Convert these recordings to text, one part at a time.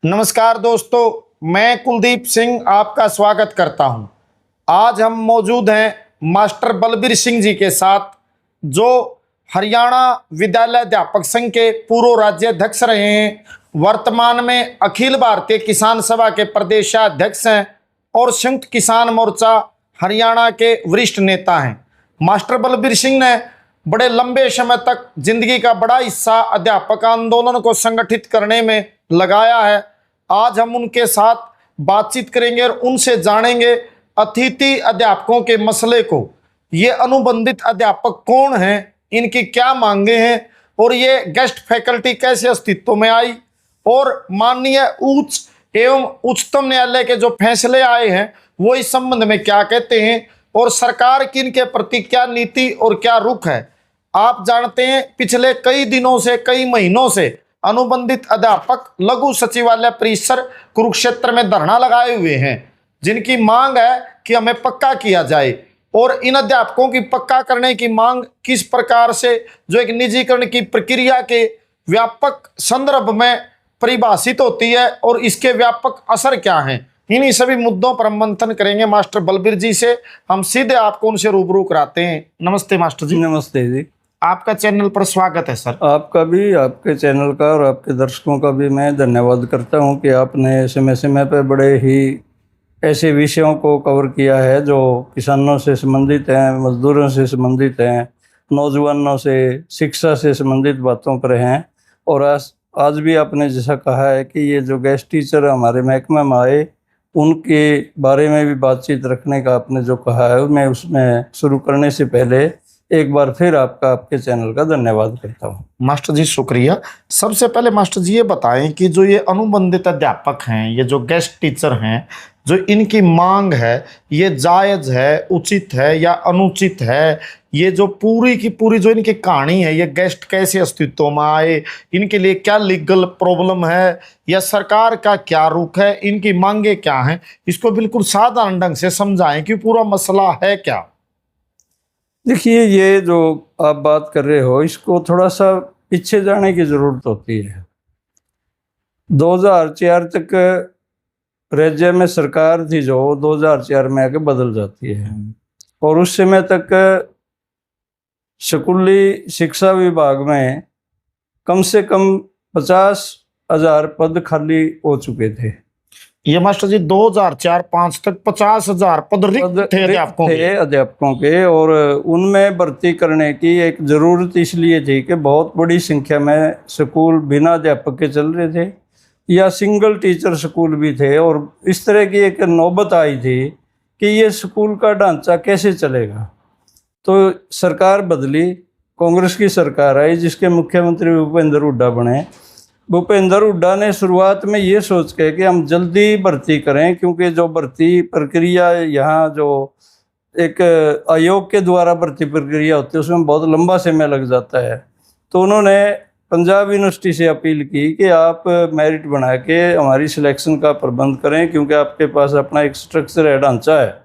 नमस्कार दोस्तों, मैं कुलदीप सिंह आपका स्वागत करता हूं। आज हम मौजूद हैं मास्टर बलबीर सिंह जी के साथ, जो हरियाणा विद्यालय अध्यापक संघ के पूर्व राज्याध्यक्ष रहे हैं, वर्तमान में अखिल भारतीय किसान सभा के प्रदेशाध्यक्ष हैं और संयुक्त किसान मोर्चा हरियाणा के वरिष्ठ नेता हैं। मास्टर बलबीर सिंह ने बड़े लंबे समय तक जिंदगी का बड़ा हिस्सा अध्यापक आंदोलन को संगठित करने में लगाया है। आज हम उनके साथ बातचीत करेंगे और उनसे जानेंगे अतिथि अध्यापकों के मसले को। ये अनुबंधित अध्यापक कौन हैं, इनकी क्या मांगे हैं और ये गेस्ट फैकल्टी कैसे अस्तित्व में आई, और माननीय उच्च एवं उच्चतम न्यायालय के जो फैसले आए हैं वो इस संबंध में क्या कहते हैं, और सरकार की इनके प्रति क्या नीति और क्या रुख है। आप जानते हैं, पिछले कई दिनों से, कई महीनों से अनुबंधित अध्यापक लघु सचिवालय परिसर कुरुक्षेत्र में धरना लगाए हुए हैं, जिनकी मांग है कि हमें पक्का किया जाए। और इन अध्यापकों की पक्का करने की मांग किस प्रकार से जो एक निजीकरण की प्रक्रिया के व्यापक संदर्भ में परिभाषित होती है और इसके व्यापक असर क्या हैं, इन्हीं सभी मुद्दों पर हम मंथन करेंगे। मास्टर बलबीर जी से हम सीधे आपको उनसे रूबरू कराते हैं। नमस्ते मास्टर जी। नमस्ते जी। आपका चैनल पर स्वागत है सर। आपका भी, आपके चैनल का और आपके दर्शकों का भी मैं धन्यवाद करता हूं कि आपने समय समय पर बड़े ही ऐसे विषयों को कवर किया है जो किसानों से संबंधित हैं, मजदूरों से संबंधित हैं, नौजवानों से, शिक्षा से संबंधित बातों पर हैं। और आज भी आपने जैसा कहा है कि ये जो गेस्ट टीचर हमारे महकमे में आए, उनके बारे में भी बातचीत रखने का आपने जो कहा है, मैं उसमें शुरू करने से पहले एक बार फिर आपके चैनल का धन्यवाद करता हूँ। मास्टर जी शुक्रिया। सबसे पहले मास्टर जी ये बताएं कि जो ये अनुबंधित अध्यापक हैं, ये जो गेस्ट टीचर हैं, जो इनकी मांग है, ये जायज़ है, उचित है या अनुचित है? ये जो पूरी की पूरी जो इनकी कहानी है, ये गेस्ट कैसे अस्तित्व में आए, इनके लिए क्या लीगल प्रॉब्लम है या सरकार का क्या रुख है, इनकी मांगे क्या हैं, इसको बिल्कुल साधारण ढंग से समझाएं कि पूरा मसला है क्या। देखिए, ये जो आप बात कर रहे हो, इसको थोड़ा सा पीछे जाने की ज़रूरत होती है। 2004 तक राज्य में सरकार थी जो 2004 में आके बदल जाती है, और उस समय तक स्कूली शिक्षा विभाग में कम से कम 50,000 पद खाली हो चुके थे। ये मास्टर जी 2004-05 तक 50,000 पद रिक्त थे अध्यापकों के, और उनमें भर्ती करने की एक ज़रूरत इसलिए थी कि बहुत बड़ी संख्या में स्कूल बिना अध्यापक के चल रहे थे या सिंगल टीचर स्कूल भी थे, और इस तरह की एक नौबत आई थी कि ये स्कूल का ढांचा कैसे चलेगा। तो सरकार बदली, कांग्रेस की सरकार आई, जिसके मुख्यमंत्री भूपेंद्र हुड्डा बने। भूपेंद्र हुड्डा ने शुरुआत में ये सोच के कि हम जल्दी भर्ती करें, क्योंकि जो भर्ती प्रक्रिया यहाँ जो एक आयोग के द्वारा भर्ती प्रक्रिया होती है उसमें बहुत लंबा समय लग जाता है। तो उन्होंने पंजाब यूनिवर्सिटी से अपील की कि आप मेरिट बना के हमारी सिलेक्शन का प्रबंध करें, क्योंकि आपके पास अपना एक स्ट्रक्चर है, ढांचा है।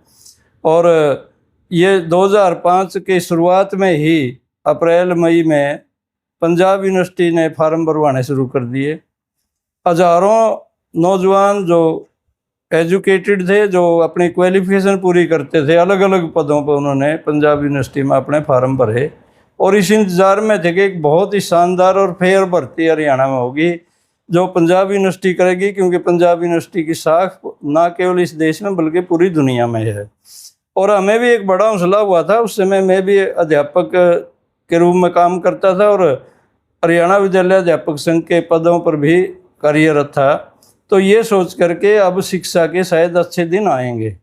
और ये 2005 के शुरुआत में ही अप्रैल मई में पंजाब यूनिवर्सिटी ने फार्म भरवाने शुरू कर दिए। हज़ारों नौजवान जो एजुकेटेड थे, जो अपनी क्वालिफिकेशन पूरी करते थे, अलग अलग पदों पर उन्होंने पंजाब यूनिवर्सिटी में अपने फार्म भरे, और इस इंतज़ार में थे कि एक बहुत ही शानदार और फेयर भर्ती हरियाणा में होगी जो पंजाब यूनिवर्सिटी करेगी, क्योंकि पंजाब यूनिवर्सिटी की साख ना केवल इस देश में बल्कि पूरी दुनिया में है। और हमें भी एक बड़ा हौसला हुआ था। उस समय मैं भी अध्यापक के रूप में काम करता था और हरियाणा विद्यालय अध्यापक संघ के पदों पर भी कार्यरत था। तो ये सोच करके अब शिक्षा के शायद अच्छे दिन आएंगे,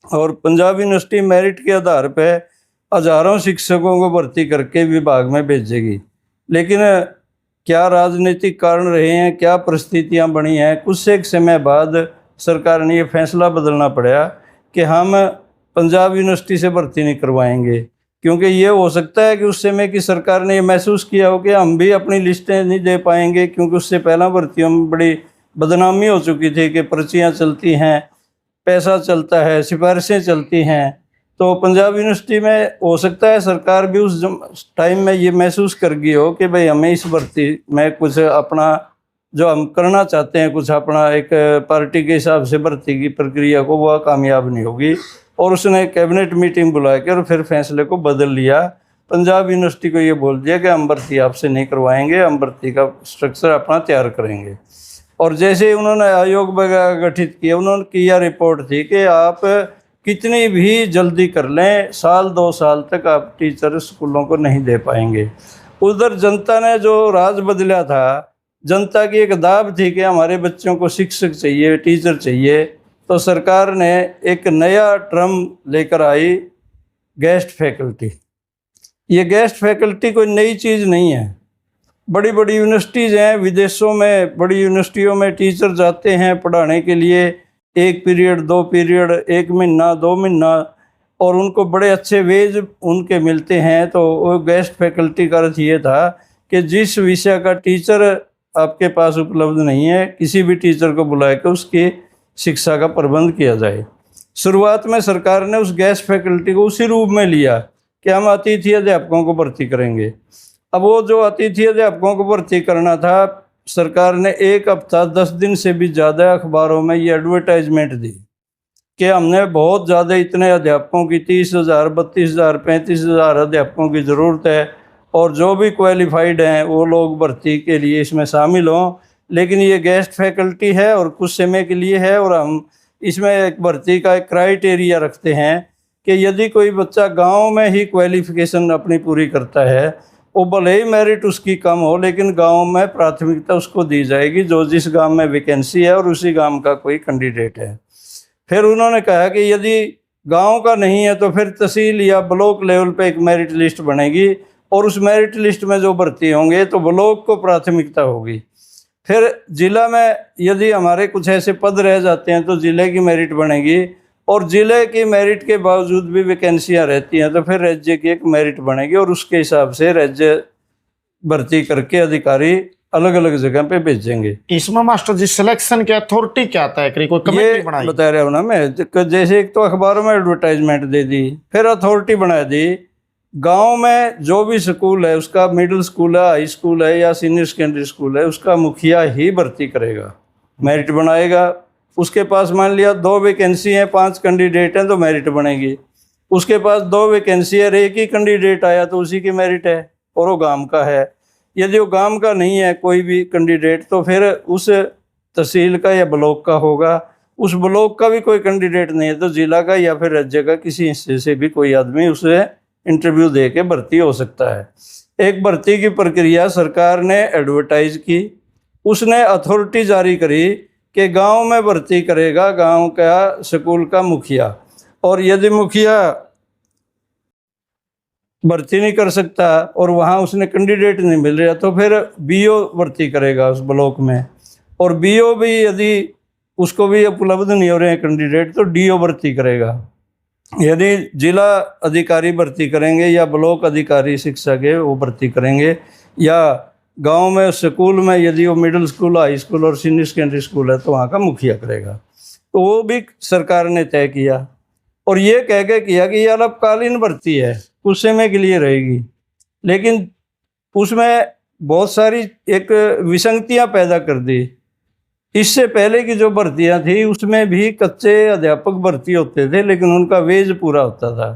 और पंजाब यूनिवर्सिटी मेरिट के आधार पर हज़ारों शिक्षकों को भर्ती करके विभाग में भेजेगी। लेकिन क्या राजनीतिक कारण रहे हैं, क्या परिस्थितियां बनी हैं, कुछ एक समय बाद सरकार ने ये फैसला बदलना पड़ा कि हम पंजाब यूनिवर्सिटी से भर्ती नहीं करवाएंगे, क्योंकि ये हो सकता है कि उस समय की सरकार ने ये महसूस किया हो कि हम भी अपनी लिस्टें नहीं दे पाएंगे, क्योंकि उससे पहला भर्तियों में बड़ी बदनामी हो चुकी थी कि पर्चियाँ चलती हैं, पैसा चलता है, सिफारिशें चलती हैं। तो पंजाब यूनिवर्सिटी में हो सकता है सरकार भी उस टाइम में ये महसूस कर गई हो कि भाई हमें इस भर्ती में कुछ अपना जो हम करना चाहते हैं कुछ अपना एक पार्टी के हिसाब से भर्ती की प्रक्रिया को, वह कामयाब नहीं होगी। और उसने कैबिनेट मीटिंग बुला के और फिर फैसले को बदल लिया। पंजाब यूनिवर्सिटी को ये बोल दिया कि हम भर्ती आपसे नहीं करवाएंगे, हम भर्ती का स्ट्रक्चर अपना तैयार करेंगे। और जैसे उन्होंने आयोग वगैरह गठित किया, उन्होंने किया रिपोर्ट थी कि आप कितनी भी जल्दी कर लें, साल 2 साल तक आप टीचर स्कूलों को नहीं दे पाएंगे। उधर जनता ने जो राज बदला था, जनता की एक दाब थी कि हमारे बच्चों को शिक्षक चाहिए, टीचर चाहिए, तो सरकार ने एक नया टर्म लेकर आई, गेस्ट फैकल्टी। ये गेस्ट फैकल्टी कोई नई चीज़ नहीं है। बड़ी बड़ी यूनिवर्सिटीज़ हैं, विदेशों में बड़ी यूनिवर्सिटियों में टीचर जाते हैं पढ़ाने के लिए, 1 पीरियड 2 पीरियड, 1 महीना 2 महीना, और उनको बड़े अच्छे वेज उनके मिलते हैं। तो वो गेस्ट फैकल्टी का अर्थ ये था कि जिस विषय का टीचर आपके पास उपलब्ध नहीं है, किसी भी टीचर को बुला के उसकी शिक्षा का प्रबंध किया जाए। शुरुआत में सरकार ने उस गेस्ट फैकल्टी को उसी रूप में लिया कि हम अतिथि अध्यापकों को भर्ती करेंगे। अब वो जो अतिथि अध्यापकों को भर्ती करना था, सरकार ने 1 हफ्ता 10 दिन से भी ज़्यादा अखबारों में ये एडवर्टाइजमेंट दी कि हमने बहुत ज़्यादा इतने अध्यापकों की 30,000, 32,000, 35,000 अध्यापकों की ज़रूरत है, और जो भी क्वालिफाइड हैं वो लोग भर्ती के लिए इसमें शामिल हों। लेकिन ये गेस्ट फैकल्टी है और कुछ समय के लिए है, और हम इसमें एक भर्ती का एक क्राइटेरिया रखते हैं कि यदि कोई बच्चा गांव में ही क्वालिफिकेशन अपनी पूरी करता है, वो भले ही मेरिट उसकी कम हो, लेकिन गांव में प्राथमिकता उसको दी जाएगी जो जिस गांव में वैकेंसी है और उसी गांव का कोई कैंडिडेट है। फिर उन्होंने कहा कि यदि गांव का नहीं है तो फिर तहसील या ब्लॉक लेवल पे एक मेरिट लिस्ट बनेगी, और उस मेरिट लिस्ट में जो भर्ती होंगे तो ब्लॉक को प्राथमिकता होगी। फिर जिला में यदि हमारे कुछ ऐसे पद रह जाते हैं तो ज़िले की मेरिट बनेगी, और ज़िले की मेरिट के बावजूद भी वैकेंसियाँ रहती हैं तो फिर राज्य की एक मेरिट बनेगी, और उसके हिसाब से राज्य भर्ती करके अधिकारी अलग अलग जगह पे भेजेंगे। इसमें मास्टर जी सिलेक्शन की अथॉरिटी क्या तय करी, कोई ये कमेटी बनाई? बता रहा हूँ ना मैं, जैसे एक तो अखबारों में एडवर्टाइजमेंट दे दी, फिर अथॉरिटी बना दी। गांव में जो भी स्कूल है, उसका मिडिल स्कूल है, हाई स्कूल है या सीनियर सेकेंडरी स्कूल है, उसका मुखिया ही भर्ती करेगा, मेरिट बनाएगा। उसके पास मान लिया 2 वैकेंसी हैं, 5 कैंडिडेट हैं तो मेरिट बनेगी। उसके पास 2 वैकेंसी है, 1 ही कैंडिडेट आया तो उसी की मेरिट है, और वो गांव का है। यदि वो गांव का नहीं है कोई भी कैंडिडेट, तो फिर उस तहसील का या ब्लॉक का होगा। उस ब्लॉक का भी कोई कैंडिडेट नहीं है तो जिला का या फिर राज्य का किसी हिस्से से भी कोई आदमी उसे इंटरव्यू दे के भर्ती हो सकता है। एक भर्ती की प्रक्रिया सरकार ने एडवर्टाइज की, उसने अथॉरिटी जारी करी कि गांव में भर्ती करेगा गांव का स्कूल का मुखिया, और यदि मुखिया भर्ती नहीं कर सकता और वहाँ उसने कैंडिडेट नहीं मिल रहा तो फिर बीओ भर्ती करेगा उस ब्लॉक में, और बीओ भी यदि उसको भी उपलब्ध नहीं हो रहे हैं कैंडिडेट तो डीओ भर्ती करेगा। यदि जिला अधिकारी भर्ती करेंगे या ब्लॉक अधिकारी शिक्षा के वो भर्ती करेंगे, या गांव में स्कूल में यदि वो मिडिल स्कूल, हाई स्कूल और सीनियर सेकेंडरी स्कूल है तो वहाँ का मुखिया करेगा। तो वो भी सरकार ने तय किया, और ये कह के किया कि ये अल्पकालीन भर्ती है, कुछ समय के लिए रहेगी। लेकिन उसमें बहुत सारी एक विसंगतियाँ पैदा कर दी। इससे पहले की जो भर्तियां थी उसमें भी कच्चे अध्यापक भर्ती होते थे, लेकिन उनका वेज पूरा होता था,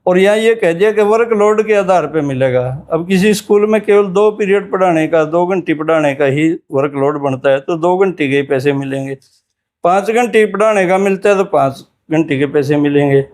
और यहाँ ये कह दिया कि वर्कलोड के आधार पे मिलेगा। अब किसी स्कूल में केवल 2 पीरियड पढ़ाने का, 2 घंटे पढ़ाने का ही वर्कलोड बनता है तो 2 घंटे के ही पैसे मिलेंगे। 5 घंटे पढ़ाने का मिलता है तो 5 घंटे के पैसे मिलेंगे।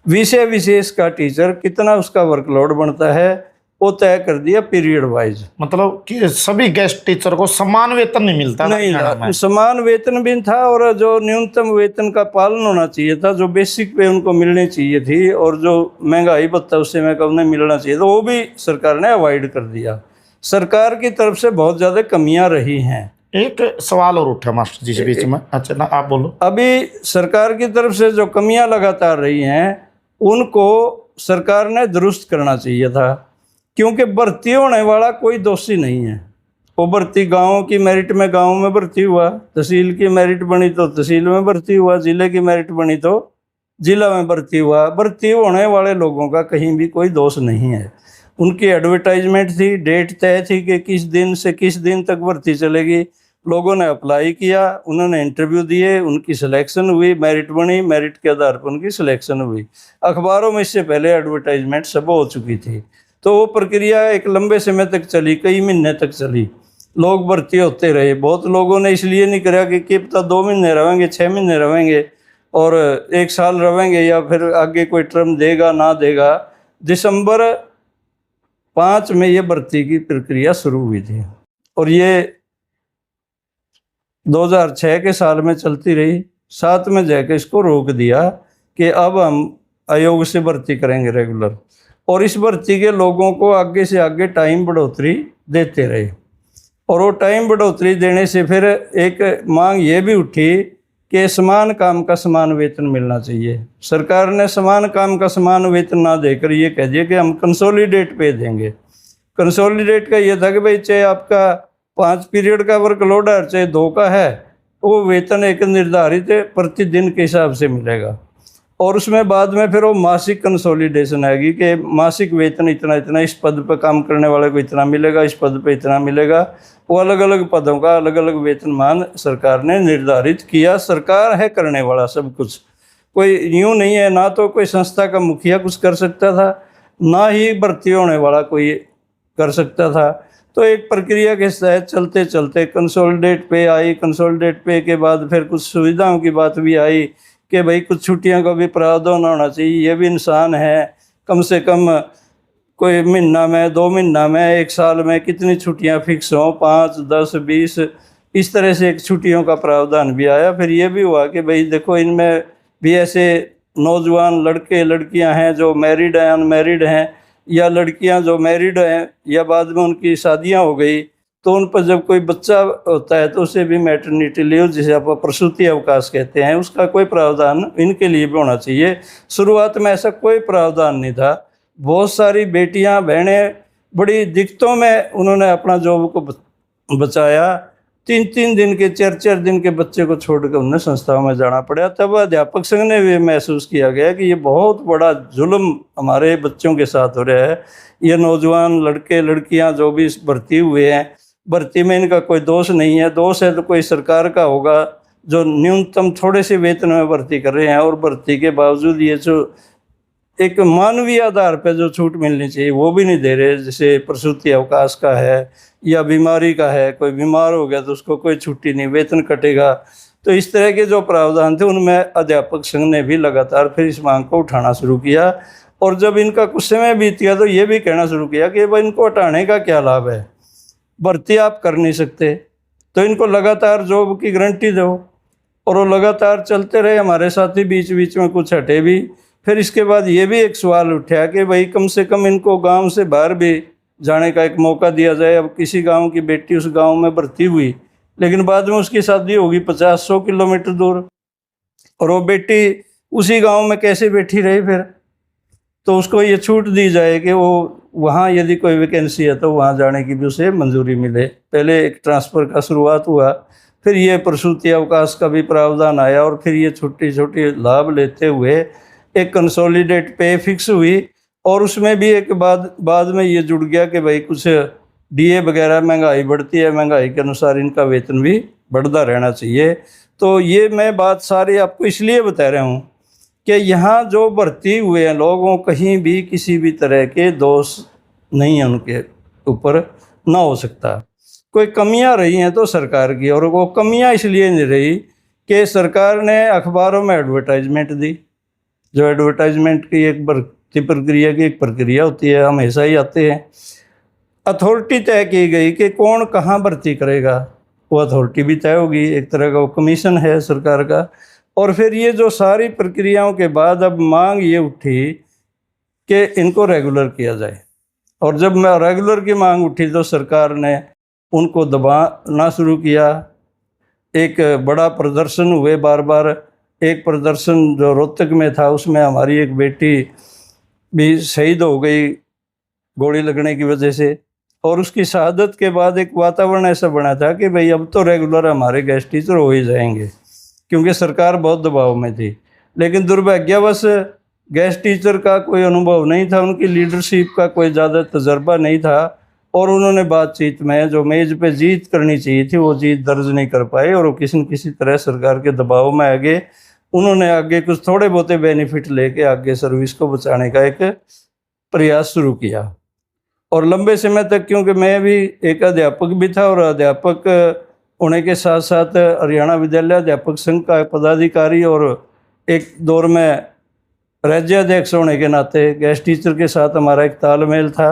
विषय विशेष का टीचर कितना उसका वर्कलोड बनता है वो तय कर दिया पीरियड वाइज। मतलब कि सभी गेस्ट टीचर को समान वेतन नहीं मिलता? नहीं, समान वेतन भी था, और जो न्यूनतम वेतन का पालन होना चाहिए था, जो बेसिक पे उनको मिलनी चाहिए थी, और जो महंगाई भत्ता उससे में कम नहीं मिलना चाहिए तो वो भी सरकार ने अवॉइड कर दिया। सरकार की तरफ से बहुत ज़्यादा कमियां रही हैं। एक सवाल और उठा मास्टर जी से बीच में, अच्छा ना आप बोलो। अभी सरकार की तरफ से जो कमियां लगातार रही हैं उनको सरकार ने दुरुस्त करना चाहिए था, क्योंकि भर्ती होने वाला कोई दोषी नहीं है। वो भर्ती गाँव की मेरिट में गाँव में भर्ती हुआ, तहसील की मेरिट बनी तो तहसील में भर्ती हुआ, जिले की मेरिट बनी तो जिला में भर्ती हुआ। भर्ती होने वाले लोगों का कहीं भी कोई दोष नहीं है। उनकी एडवर्टाइजमेंट थी, डेट तय थी कि किस दिन से किस दिन तक भर्ती चलेगी, लोगों ने अप्लाई किया, उन्होंने इंटरव्यू दिए, उनकी सिलेक्शन हुई, मेरिट बनी, मेरिट के आधार पर उनकी सिलेक्शन हुई। अखबारों में इससे पहले एडवर्टाइजमेंट सब हो चुकी थी। तो वो प्रक्रिया एक लंबे समय तक चली, कई महीने तक चली, लोग भर्ती होते रहे। बहुत लोगों ने इसलिए नहीं करा कि पता 2 महीने रहेंगे, 6 महीने रहेंगे और 1 साल रहेंगे या फिर आगे कोई टर्म देगा ना देगा। दिसंबर 5 में ये भर्ती की प्रक्रिया शुरू हुई थी और ये 2006 के साल में चलती रही। 7 में जाकर इसको रोक दिया कि अब हम आयोग से भर्ती करेंगे रेगुलर, और इस भर्ती के लोगों को आगे से आगे टाइम बढ़ोतरी देते रहे। और वो टाइम बढ़ोतरी देने से फिर एक मांग ये भी उठी कि समान काम का समान वेतन मिलना चाहिए। सरकार ने समान काम का समान वेतन ना देकर ये कह दिया कि हम कंसोलिडेट पे देंगे। कंसोलिडेट का ये था कि भाई चाहे आपका 5 पीरियड का वर्कलोड है चाहे 2 का है, वो वेतन एक निर्धारित प्रतिदिन के हिसाब से मिलेगा। और उसमें बाद में फिर वो मासिक कंसोलिडेशन आएगी कि मासिक वेतन इतना इतना, इस पद पर काम करने वाले को इतना मिलेगा, इस पद पे इतना मिलेगा। वो अलग अलग पदों का अलग अलग वेतनमान सरकार ने निर्धारित किया। सरकार है करने वाला सब कुछ, कोई यूँ नहीं है। ना तो कोई संस्था का मुखिया कुछ कर सकता था, ना ही भर्ती होने वाला कोई कर सकता था। तो एक प्रक्रिया के तहत चलते चलते कंसोलिडेट पे आई। कंसोलिडेट पे के बाद फिर कुछ सुविधाओं की बात भी आई कि भाई कुछ छुट्टियों का भी प्रावधान होना चाहिए। ये भी इंसान है, कम से कम कोई महीना में, 2 महीना में, 1 साल में कितनी छुट्टियां फिक्स हों, 5, 10, 20, इस तरह से एक छुट्टियों का प्रावधान भी आया। फिर ये भी हुआ कि भाई देखो इनमें भी ऐसे नौजवान लड़के लड़कियां हैं जो मैरिड हैं, अनमैरिड हैं, या लड़कियां जो मैरिड हैं या बाद में उनकी शादियां हो गई, तो उन पर जब कोई बच्चा होता है तो उसे भी मैटरनिटी लीव, जिसे आप प्रसूति अवकाश कहते हैं, उसका कोई प्रावधान इनके लिए भी होना चाहिए। शुरुआत में ऐसा कोई प्रावधान नहीं था। बहुत सारी बेटियां बहनें बड़ी दिक्कतों में उन्होंने अपना जॉब को बचाया। 3-3 दिन के, 4-4 दिन के बच्चे को छोड़कर उन्हें संस्थाओं में जाना पड़ा। तब अध्यापक संघ ने भी महसूस किया गया कि ये बहुत बड़ा जुल्म हमारे बच्चों के साथ हो रहा है। ये नौजवान लड़के लड़कियां जो भी भर्ती हुए हैं, भर्ती में इनका कोई दोष नहीं है। दोष है तो कोई सरकार का होगा जो न्यूनतम थोड़े से वेतन में भर्ती कर रहे हैं, और भर्ती के बावजूद ये जो एक मानवीय आधार पर जो छूट मिलनी चाहिए वो भी नहीं दे रहे। जैसे प्रसूति अवकाश का है या बीमारी का है, कोई बीमार हो गया तो उसको कोई छुट्टी नहीं, वेतन कटेगा। तो इस तरह के जो प्रावधान थे उनमें अध्यापक संघ ने भी लगातार फिर इस मांग को उठाना शुरू किया। और जब इनका कुछ समय बीत गया तो ये भी कहना शुरू किया कि भाई इनको हटाने का क्या लाभ है, भर्ती आप कर नहीं सकते, तो इनको लगातार जॉब की गारंटी दो। और वो लगातार चलते रहे। हमारे साथी बीच बीच में कुछ हटे भी। फिर इसके बाद ये भी एक सवाल उठा कि भाई कम से कम इनको गांव से बाहर भी जाने का एक मौका दिया जाए। अब किसी गांव की बेटी उस गांव में भर्ती हुई, लेकिन बाद में उसकी शादी होगी 50-100 किलोमीटर दूर, और वो बेटी उसी गांव में कैसे बैठी रही फिर? तो उसको ये छूट दी जाए कि वो वहाँ यदि कोई वैकेंसी है तो वहाँ जाने की भी उसे मंजूरी मिले। पहले एक ट्रांसफ़र का शुरुआत हुआ, फिर ये प्रसूति अवकाश का भी प्रावधान आया, और फिर ये छोटी छोटी लाभ लेते हुए एक कंसोलिडेट पे फिक्स हुई। और उसमें भी एक बाद में ये जुड़ गया कि भाई कुछ डीए वगैरह, महंगाई बढ़ती है, महंगाई के अनुसार इनका वेतन भी बढ़ता रहना चाहिए। तो ये मैं बात सारी आपको इसलिए बता रहा हूँ कि यहाँ जो भर्ती हुए हैं लोगों, कहीं भी किसी भी तरह के दोष नहीं है उनके ऊपर, ना हो सकता। कोई कमियां रही हैं तो सरकार की, और वो कमियां इसलिए नहीं रही कि सरकार ने अखबारों में एडवर्टाइजमेंट दी। जो एडवर्टाइजमेंट की एक भर्ती प्रक्रिया की एक प्रक्रिया होती है, हमेशा ही आते हैं। अथॉरिटी तय की गई कि कौन कहाँ भर्ती करेगा, वो अथॉरिटी भी तय होगी, एक तरह का वो कमीशन है सरकार का। और फिर ये जो सारी प्रक्रियाओं के बाद अब मांग ये उठी कि इनको रेगुलर किया जाए। और जब मैं रेगुलर की मांग उठी तो सरकार ने उनको दबाना शुरू किया। एक बड़ा प्रदर्शन हुए बार बार। एक प्रदर्शन जो रोहतक में था उसमें हमारी एक बेटी भी शहीद हो गई गोली लगने की वजह से। और उसकी शहादत के बाद एक वातावरण ऐसा बना था कि भाई अब तो रेगुलर हमारे गेस्ट टीचर हो ही जाएंगे, क्योंकि सरकार बहुत दबाव में थी। लेकिन दुर्भाग्यवश गेस्ट टीचर का कोई अनुभव नहीं था, उनकी लीडरशिप का कोई ज़्यादा तजर्बा नहीं था, और उन्होंने बातचीत में जो मेज पे जीत करनी चाहिए थी वो जीत दर्ज नहीं कर पाए, और वो किसी न किसी तरह सरकार के दबाव में आगे उन्होंने आगे कुछ थोड़े बहुत बेनिफिट लेके आगे सर्विस को बचाने का एक प्रयास शुरू किया। और लंबे समय तक, क्योंकि मैं भी एक अध्यापक भी था और अध्यापक होने के साथ साथ हरियाणा विद्यालय अध्यापक संघ का पदाधिकारी और एक दौर में राज्याध्यक्ष होने के नाते गेस्ट टीचर के साथ हमारा एक तालमेल था।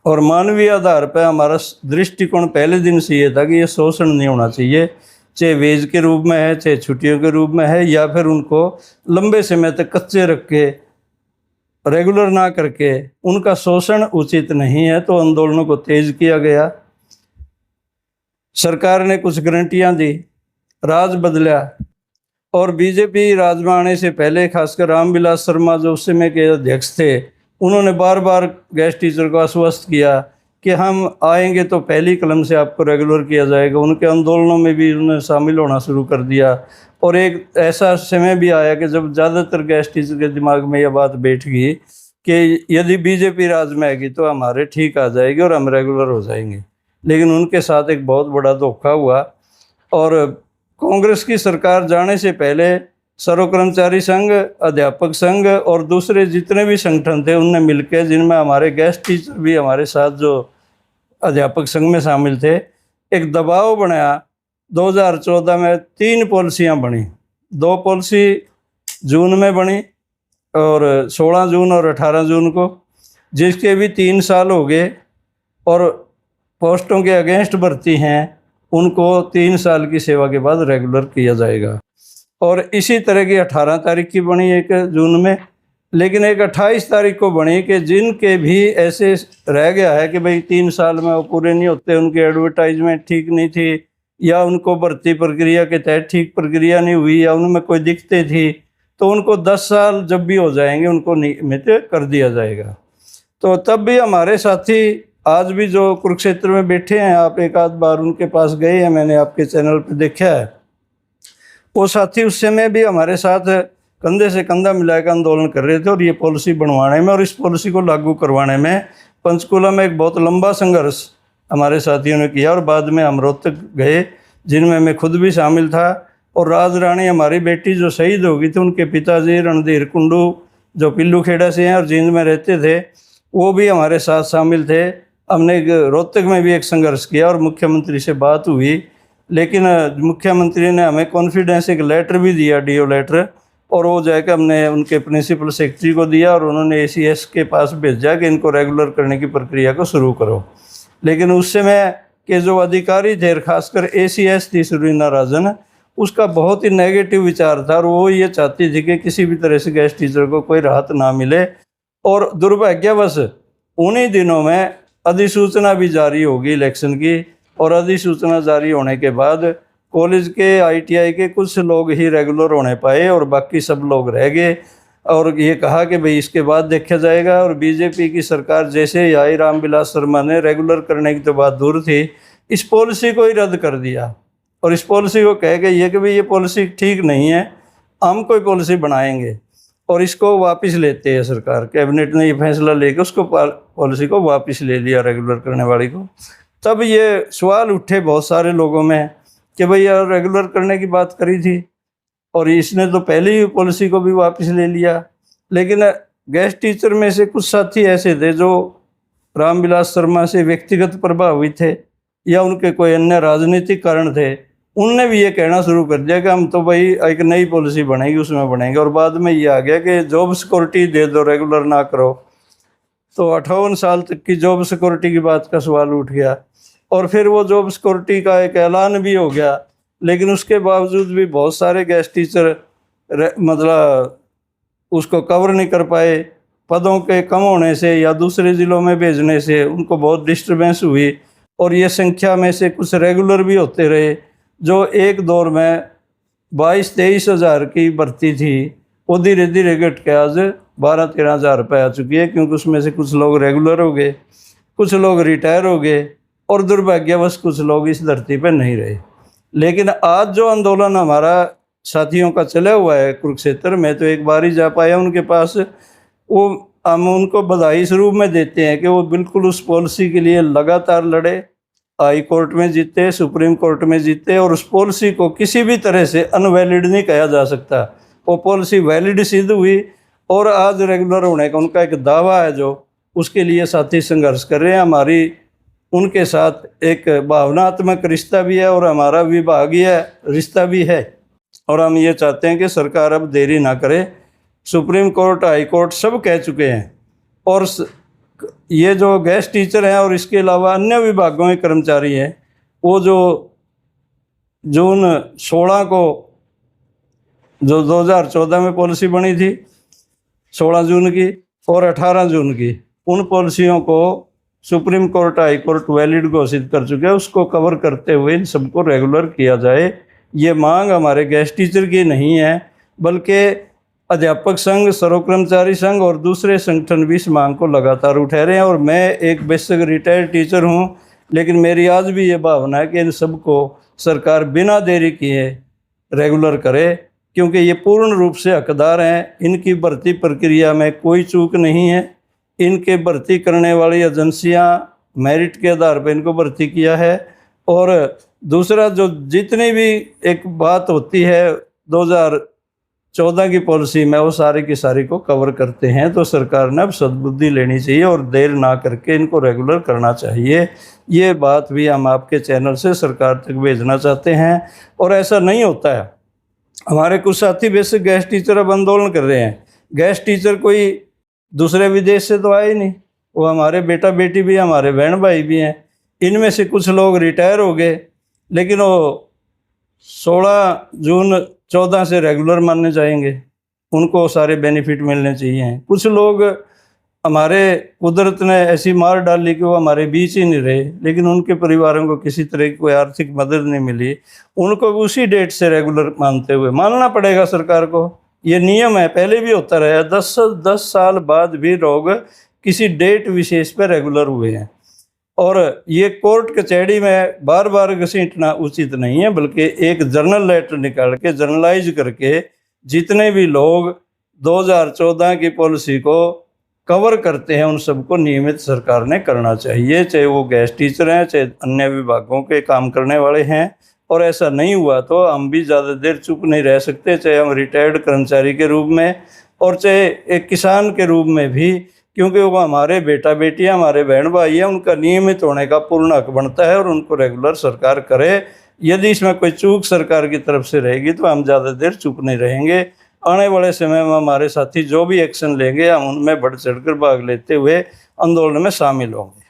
और मानवीय आधार पर हमारा दृष्टिकोण पहले दिन से ये था कि ये शोषण नहीं होना चाहिए, चाहे वेज के रूप में है, चाहे छुट्टियों के रूप में है, या फिर उनको लंबे समय तक कच्चे रख के रेगुलर ना करके उनका शोषण उचित नहीं है। तो आंदोलनों को तेज किया गया, सरकार ने कुछ गारंटियां दी, राज बदला, और बीजेपी राज में आने से पहले खासकर रामविलास शर्मा जो उस समय के अध्यक्ष थे, उन्होंने बार बार गेस्ट टीचर को आश्वस्त किया कि हम आएंगे तो पहली कलम से आपको रेगुलर किया जाएगा। उनके आंदोलनों में भी उन्होंने शामिल होना शुरू कर दिया। और एक ऐसा समय भी आया कि जब ज़्यादातर गेस्ट टीचर के दिमाग में यह बात बैठ गई कि यदि बीजेपी राज में आएगी तो हमारे ठीक आ जाएगी और हम रेगुलर हो जाएंगे। लेकिन उनके साथ एक बहुत बड़ा धोखा हुआ, और कांग्रेस की सरकार जाने से पहले सर्व कर्मचारी संघ, अध्यापक संघ और दूसरे जितने भी संगठन थे उनने मिलकर, जिनमें हमारे गेस्ट टीचर भी हमारे साथ जो अध्यापक संघ में शामिल थे, एक दबाव बनाया। 2014 में 3 पॉलिसियां बनी। 2 पॉलिसी जून में बनी और 16 जून और 18 जून को, जिसके भी 3 साल हो गए, और पोस्टों के अगेंस्ट भर्ती हैं उनको 3 साल की सेवा के बाद रेगुलर किया जाएगा। और इसी तरह की 18 तारीख की बनी 1 जून में, लेकिन एक 28 तारीख को बनी कि जिनके भी ऐसे रह गया है कि भाई 3 साल में वो पूरे नहीं होते, उनकी एडवर्टाइजमेंट ठीक नहीं थी, या उनको भर्ती प्रक्रिया के तहत ठीक प्रक्रिया नहीं हुई, या उनमें कोई दिक्कतें थी, तो उनको 10 साल जब भी हो जाएंगे उनको नियमित कर दिया जाएगा। तो तब भी हमारे साथी आज भी जो कुरुक्षेत्र में बैठे हैं, आप एक आध बार उनके पास गए हैं, मैंने आपके चैनल पर देखा है, वो साथी उस समय भी हमारे साथ कंधे से कंधा मिलाकर आंदोलन कर रहे थे, और ये पॉलिसी बनवाने में और इस पॉलिसी को लागू करवाने में पंचकूला में एक बहुत लंबा संघर्ष हमारे साथियों ने किया। और बाद में हम रोहतक गए, जिनमें मैं खुद भी शामिल था। और राज रानी हमारी बेटी जो शहीद हो गई थी, उनके पिताजी रणधीर कुंडू जो पिल्लू खेड़ा से हैं और जींद में रहते थे, वो भी हमारे साथ शामिल थे। हमने रोहतक में भी एक संघर्ष किया और मुख्यमंत्री से बात हुई, लेकिन मुख्यमंत्री ने हमें कॉन्फिडेंस एक लेटर भी दिया, डीओ लेटर, और वो जाकर हमने उनके प्रिंसिपल सेक्रेटरी को दिया और उन्होंने एसीएस के पास भेजा कि इनको रेगुलर करने की प्रक्रिया को शुरू करो। लेकिन उस समय के जो अधिकारी थे, खासकर एसीएस थी सुरीना राजन, उसका बहुत ही नेगेटिव विचार था, और वो ये चाहती थी कि किसी भी तरह से गेस्ट टीचर को कोई राहत ना मिले। और दुर्भाग्यवश उन्हीं दिनों में अधिसूचना भी जारी होगी इलेक्शन की, और अधिसूचना जारी होने के बाद कॉलेज के आईटीआई के कुछ लोग ही रेगुलर होने पाए और बाकी सब लोग रह गए। और ये कहा कि भाई इसके बाद देखा जाएगा। और बीजेपी की सरकार जैसे ही आई, रामविलास शर्मा ने रेगुलर करने की तो बात दूर थी, इस पॉलिसी को ही रद्द कर दिया, और इस पॉलिसी को कह के ये कि भाई ये पॉलिसी ठीक नहीं है, हम कोई पॉलिसी बनाएंगे, और इसको वापस लेते हैं सरकार। कैबिनेट ने ये फैसला लेकर उसको पॉलिसी को वापस ले लिया, रेगुलर करने वाली को। तब ये सवाल उठे बहुत सारे लोगों में कि भाई यार रेगुलर करने की बात करी थी और इसने तो पहले ही पॉलिसी को भी वापस ले लिया। लेकिन गेस्ट टीचर में से कुछ साथी ऐसे थे जो रामविलास शर्मा से व्यक्तिगत प्रभावित थे या उनके कोई अन्य राजनीतिक कारण थे, उनने भी ये कहना शुरू कर दिया कि हम तो भाई एक नई पॉलिसी बनेगी उसमें बनेंगे। और बाद में ये आ गया कि जॉब सिक्योरिटी दे दो, रेगुलर ना करो। तो 58 साल तक की जॉब सिक्योरिटी की बात का सवाल उठ गया, और फिर वो जॉब सिक्योरिटी का एक ऐलान भी हो गया। लेकिन उसके बावजूद भी बहुत सारे गेस्ट टीचर मतलब उसको कवर नहीं कर पाए, पदों के कम होने से या दूसरे ज़िलों में भेजने से उनको बहुत डिस्टर्बेंस हुई। और ये संख्या में से कुछ रेगुलर भी होते रहे, जो एक दौर में 22-23 हज़ार की भर्ती थी, वो धीरे धीरे घट के आज 12-13 हज़ार रुपये आ चुकी है, क्योंकि उसमें से कुछ लोग रेगुलर हो गए, कुछ लोग रिटायर हो गए, और दुर्भाग्यवश कुछ लोग इस धरती पर नहीं रहे। लेकिन आज जो आंदोलन हमारा साथियों का चला हुआ है कुरुक्षेत्र में, तो एक बार ही जा पाया उनके पास, वो हम उनको बधाई इस रूप में देते हैं कि वो बिल्कुल उस पॉलिसी के लिए लगातार लड़े, हाई कोर्ट में जीते, सुप्रीम कोर्ट में जीते, और उस पॉलिसी को किसी भी तरह से अनवैलिड नहीं कहा जा सकता। वो पॉलिसी वैलिड सिद्ध हुई और आज रेगुलर होने का उनका एक दावा है जो उसके लिए साथी संघर्ष कर रहे हैं। हमारी उनके साथ एक भावनात्मक रिश्ता भी है और हमारा विभागीय रिश्ता भी है, और हम ये चाहते हैं कि सरकार अब देरी ना करे। सुप्रीम कोर्ट, हाई कोर्ट सब कह चुके हैं, और ये जो गेस्ट टीचर हैं और इसके अलावा अन्य विभागों के कर्मचारी हैं, वो जो जून 16 को जो 2014 में पॉलिसी बनी थी 16 जून की और 18 जून की, उन पॉलिसियों को supreme court, high court valid घोषित कर चुके हैं। उसको कवर करते हुए इन सबको रेगुलर किया जाए। ये मांग हमारे गेस्ट टीचर की नहीं है, बल्कि अध्यापक संघ, सर्व कर्मचारी संघ और दूसरे संगठन भी इस मांग को लगातार उठा रहे हैं। और मैं एक बेशक रिटायर्ड टीचर हूँ, लेकिन मेरी आज भी ये भावना है कि इन सबको सरकार बिना देरी किए रेगुलर करे, क्योंकि ये पूर्ण रूप से हकदार हैं। इनकी भर्ती प्रक्रिया में कोई चूक नहीं है। इनके भर्ती करने वाली एजेंसियां मेरिट के आधार पर इनको भर्ती किया है। और दूसरा, जो जितनी भी एक बात होती है 2014 की पॉलिसी में, वो सारी की सारी को कवर करते हैं। तो सरकार ने अब सद्बुद्धि लेनी चाहिए और देर ना करके इनको रेगुलर करना चाहिए। ये बात भी हम आपके चैनल से सरकार तक भेजना चाहते हैं। और ऐसा नहीं होता है, हमारे कुछ साथी बेसिक गेस्ट टीचर अब आंदोलन कर रहे हैं। गेस्ट टीचर कोई दूसरे विदेश से तो आए ही नहीं, वो हमारे बेटा बेटी भी, हमारे बहन भाई भी हैं। इनमें से कुछ लोग रिटायर हो गए, लेकिन वो 16 जून 14 से रेगुलर मानने जाएंगे, उनको सारे बेनिफिट मिलने चाहिए। कुछ लोग हमारे कुदरत ने ऐसी मार डाली कि वो हमारे बीच ही नहीं रहे, लेकिन उनके परिवारों को किसी तरह की कोई आर्थिक मदद नहीं मिली, उनको भी उसी डेट से रेगुलर मानते हुए मानना पड़ेगा सरकार को। ये नियम है, पहले भी होता रहा है। 10 साल बाद भी लोग किसी डेट विशेष पर रेगुलर हुए हैं। और ये कोर्ट कचहरी में बार बार घसीटना उचित नहीं है, बल्कि एक जर्नल लेटर निकाल के, जर्नलाइज करके, जितने भी लोग 2014 की पॉलिसी को कवर करते हैं उन सबको नियमित सरकार ने करना चाहिए, चाहे वो गेस्ट टीचर हैं, चाहे अन्य विभागों के काम करने वाले हैं। और ऐसा नहीं हुआ तो हम भी ज़्यादा देर चुप नहीं रह सकते, चाहे हम रिटायर्ड कर्मचारी के रूप में और चाहे एक किसान के रूप में भी, क्योंकि वो हमारे बेटा बेटियां, हमारे बहन भाई हैं। उनका नियमित होने का पूर्ण हक बनता है और उनको रेगुलर सरकार करे। यदि इसमें कोई चूक सरकार की तरफ से रहेगी तो हम ज़्यादा देर चुप नहीं रहेंगे। आने वाले समय में हमारे साथी जो भी एक्शन लेंगे, हम उनमें बढ़ चढ़कर भाग लेते हुए आंदोलन में शामिल होंगे।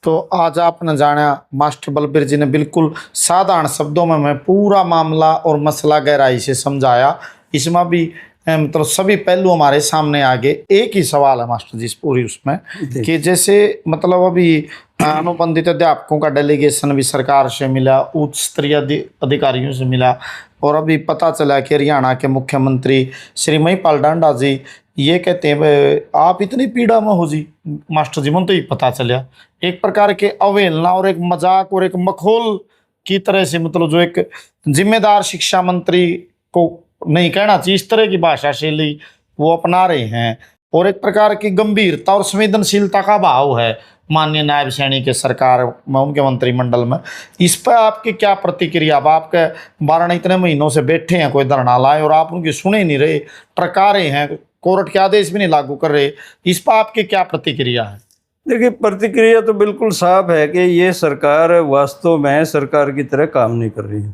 तो आज आपने जाना, मास्टर बलबीर जी ने बिल्कुल साधारण शब्दों में मैं पूरा मामला और मसला गहराई से समझाया। इसमें भी मतलब सभी पहलू हमारे सामने आ गए। एक ही सवाल है मास्टर जी पूरी उसमें कि जैसे मतलब अभी अनुबंधित अध्यापकों का डेलीगेशन भी सरकार से मिला, उच्च स्तरीय अधिकारियों से मिला, और अभी पता चला कि हरियाणा के मुख्यमंत्री श्री महिपाल डांडा जी ये कहते हैं आप इतनी पीड़ा में हो जी। मास्टर जी मुझे तो ही पता चला एक प्रकार के अवहेलना और एक मजाक और एक मखौल की तरह से, मतलब जो एक जिम्मेदार शिक्षा मंत्री को नहीं कहना चाहिए, इस तरह की भाषा शैली वो अपना रहे हैं। और एक प्रकार की गंभीरता और संवेदनशीलता का भाव है माननीय नायब सैनी के सरकार में, उनके मंत्रिमंडल में। इस पर आपकी क्या प्रतिक्रिया? अब आपके 12 इतने महीनों से बैठे हैं, कोई धरना लाए और आप उनकी सुने नहीं रहे, टरकारे हैं, कोर्ट के आदेश भी नहीं लागू कर रहे, इस पर आपकी क्या प्रतिक्रिया है? देखिए, प्रतिक्रिया तो बिल्कुल साफ है कि ये सरकार वास्तव में सरकार की तरह काम नहीं कर रही है।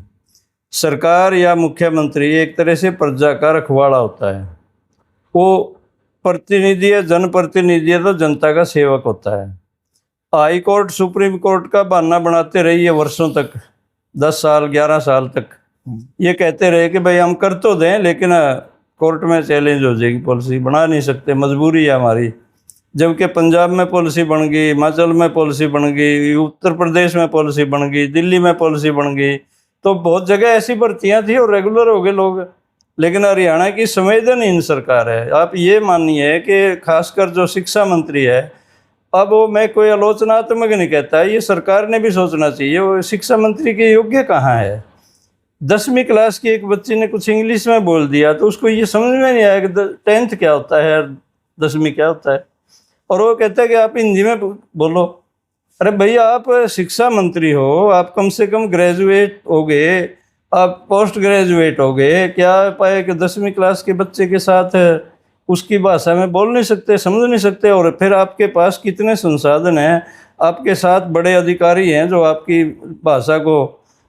सरकार या मुख्यमंत्री एक तरह से प्रजा का रखवाला होता है। वो प्रतिनिधि है, जनप्रतिनिधि है, तो जनता का सेवक होता है। हाई कोर्ट, सुप्रीम कोर्ट का बहाना बनाते रही है वर्षों तक, 10 साल 11 साल तक ये कहते रहे कि भाई हम कर तो दें, लेकिन कोर्ट में चैलेंज हो जाएगी, पॉलिसी बना नहीं सकते, मजबूरी है हमारी। जबकि पंजाब में पॉलिसी बन गई, हिमाचल में पॉलिसी बन गई, उत्तर प्रदेश में पॉलिसी बन गई, दिल्ली में पॉलिसी बन गई, तो बहुत जगह ऐसी भर्तियां थी और रेगुलर हो गए लोग। लेकिन हरियाणा की संवेदनहीन सरकार है। आप ये मानिए कि खासकर जो शिक्षा मंत्री है, अब वो मैं कोई आलोचनात्मक नहीं कहता, ये सरकार ने भी सोचना चाहिए वो शिक्षा मंत्री के योग्य कहाँ है। 10वीं क्लास की एक बच्ची ने कुछ इंग्लिश में बोल दिया तो उसको ये समझ में नहीं आया कि 10th क्या होता है, 10वीं क्या होता है। और वो कहता है कि आप हिंदी में बोलो। अरे भैया, आप शिक्षा मंत्री हो, आप कम से कम ग्रेजुएट हो गए, आप पोस्ट ग्रेजुएट हो गए, क्या पाए कि 10वीं क्लास के बच्चे के साथ उसकी भाषा में बोल नहीं सकते, समझ नहीं सकते? और फिर आपके पास कितने संसाधन हैं, आपके साथ बड़े अधिकारी हैं जो आपकी भाषा को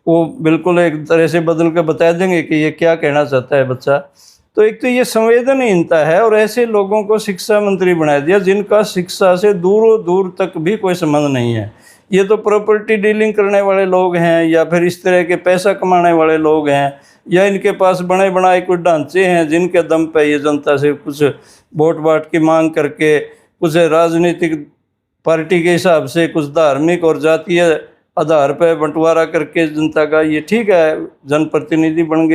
वो बिल्कुल एक तरह से बदल के बता देंगे कि ये क्या कहना चाहता है बच्चा। तो एक तो ये संवेदनहीनता है, और ऐसे लोगों को शिक्षा मंत्री बना दिया जिनका शिक्षा से दूर दूर तक भी कोई संबंध नहीं है। ये तो प्रॉपर्टी डीलिंग करने वाले लोग हैं, या फिर इस तरह के पैसा कमाने वाले लोग हैं, या इनके पास बने बनाए कुछ ढांचे हैं जिनके दम पे ये जनता से कुछ वोट बाट की मांग करके, कुछ राजनीतिक पार्टी के हिसाब से, कुछ धार्मिक और जातीय आधार पर बंटवारा करके जनता का, ये ठीक है, जनप्रतिनिधि बन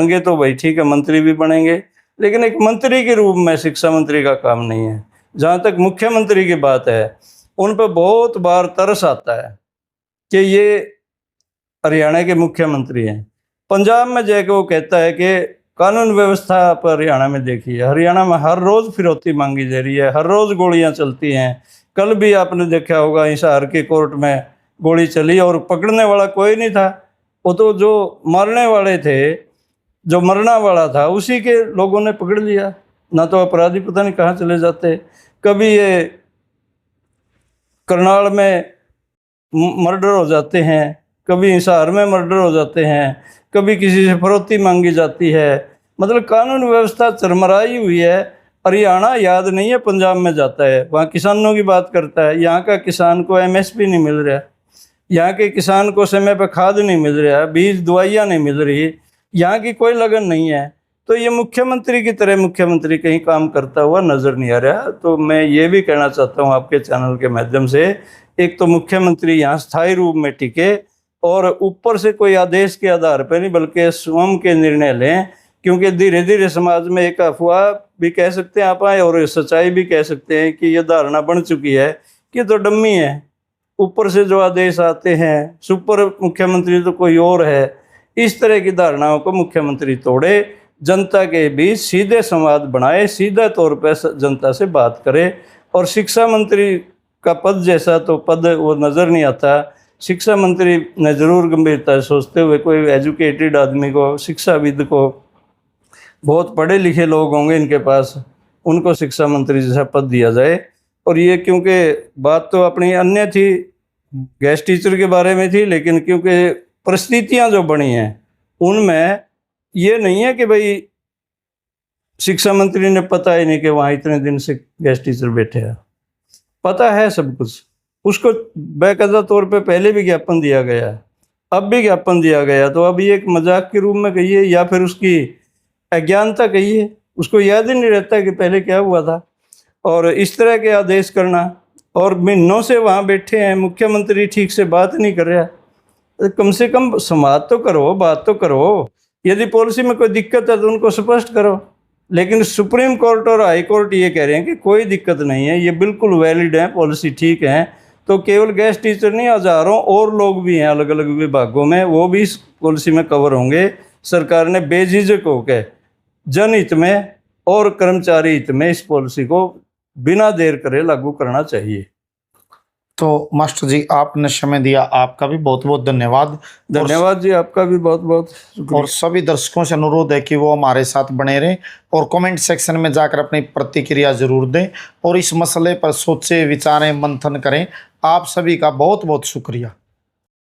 गए तो भाई ठीक है, मंत्री भी बनेंगे, लेकिन एक मंत्री के रूप में शिक्षा मंत्री का काम नहीं है। जहाँ तक मुख्यमंत्री की बात है, उन पर बहुत बार तरस आता है कि ये हरियाणा के मुख्यमंत्री हैं। पंजाब में जाके वो कहता है कि कानून व्यवस्था आप हरियाणा में देखिए, हरियाणा में हर रोज़ फिरौती मांगी जा रही है, हर रोज़ गोलियां चलती हैं। कल भी आपने देखा होगा हिसार के कोर्ट में गोली चली और पकड़ने वाला कोई नहीं था, वो तो जो मारने वाले थे, जो मरना वाला था, उसी के लोगों ने पकड़ लिया। ना तो अपराधी पता नहीं कहाँ चले जाते। कभी ये करनाल में मर्डर हो जाते हैं, कभी हिसार में मर्डर हो जाते हैं, कभी किसी से फरोती मांगी जाती है। मतलब कानून व्यवस्था चरमराई हुई है। हरियाणा याद नहीं है, पंजाब में जाता है, वहाँ किसानों की बात करता है। यहाँ का किसान को एमएसपी नहीं मिल रहा, यहाँ के किसान को समय पर खाद नहीं मिल रहा, बीज दवाइयाँ नहीं मिल रही, यहाँ की कोई लगन नहीं है। तो ये मुख्यमंत्री की तरह मुख्यमंत्री कहीं काम करता हुआ नज़र नहीं आ रहा। तो मैं ये भी कहना चाहता हूँ आपके चैनल के माध्यम से, एक तो मुख्यमंत्री यहाँ स्थायी रूप में टिके और ऊपर से कोई आदेश के आधार पर नहीं बल्कि स्वयं के निर्णय लें, क्योंकि धीरे धीरे समाज में एक अफवाह भी कह सकते हैं आप और सच्चाई भी कह सकते हैं कि ये धारणा बन चुकी है कि तो डम्मी है, ऊपर से जो आदेश आते हैं, सुपर मुख्यमंत्री तो कोई और है। इस तरह की धारणाओं को मुख्यमंत्री तोड़े, जनता के बीच सीधे संवाद बनाए, सीधा तौर पर जनता से बात करे। और शिक्षा मंत्री का पद जैसा तो पद वो नज़र नहीं आता। शिक्षा मंत्री ने ज़रूर गंभीरता से सोचते हुए कोई एजुकेटेड आदमी को, शिक्षाविद को, बहुत पढ़े लिखे लोग होंगे इनके पास, उनको शिक्षा मंत्री जैसा पद दिया जाए। और ये क्योंकि बात तो अपनी अन्य थी, गेस्ट टीचर के बारे में थी, लेकिन क्योंकि परिस्थितियां जो बनी हैं उनमें ये नहीं है कि भाई शिक्षा मंत्री ने पता ही नहीं कि वहाँ इतने दिन से गेस्ट टीचर बैठे हैं, पता है सब कुछ। उसको बेकायदा तौर पे पहले भी ज्ञापन दिया गया है, अब भी ज्ञापन दिया गया। तो अभी एक मजाक के रूप में कहिए या फिर उसकी अज्ञानता कहिए, उसको याद ही नहीं रहता कि पहले क्या हुआ था। और इस तरह के आदेश करना, और महीनों से वहाँ बैठे हैं, मुख्यमंत्री ठीक से बात नहीं कर रहा, तो कम से कम संवाद तो करो, बात तो करो। यदि पॉलिसी में कोई दिक्कत है तो उनको स्पष्ट करो। लेकिन सुप्रीम कोर्ट और हाई कोर्ट ये कह रहे हैं कि कोई दिक्कत नहीं है, ये बिल्कुल वैलिड है, पॉलिसी ठीक है। तो केवल गेस्ट टीचर नहीं, हज़ारों और लोग भी हैं अलग अलग विभागों में, वो भी इस पॉलिसी में कवर होंगे। सरकार ने बेझिझक होकर जनहित में और कर्मचारी हित में इस पॉलिसी को बिना देर करे लागू करना चाहिए। तो मास्टर जी, आपने समय दिया, आपका भी बहुत बहुत धन्यवाद। धन्यवाद जी, आपका भी बहुत बहुत शुक्रिया। और सभी दर्शकों से अनुरोध है कि वो हमारे साथ बने रहें और कमेंट सेक्शन में जाकर अपनी प्रतिक्रिया जरूर दें और इस मसले पर सोचें, विचारें, मंथन करें। आप सभी का बहुत बहुत शुक्रिया।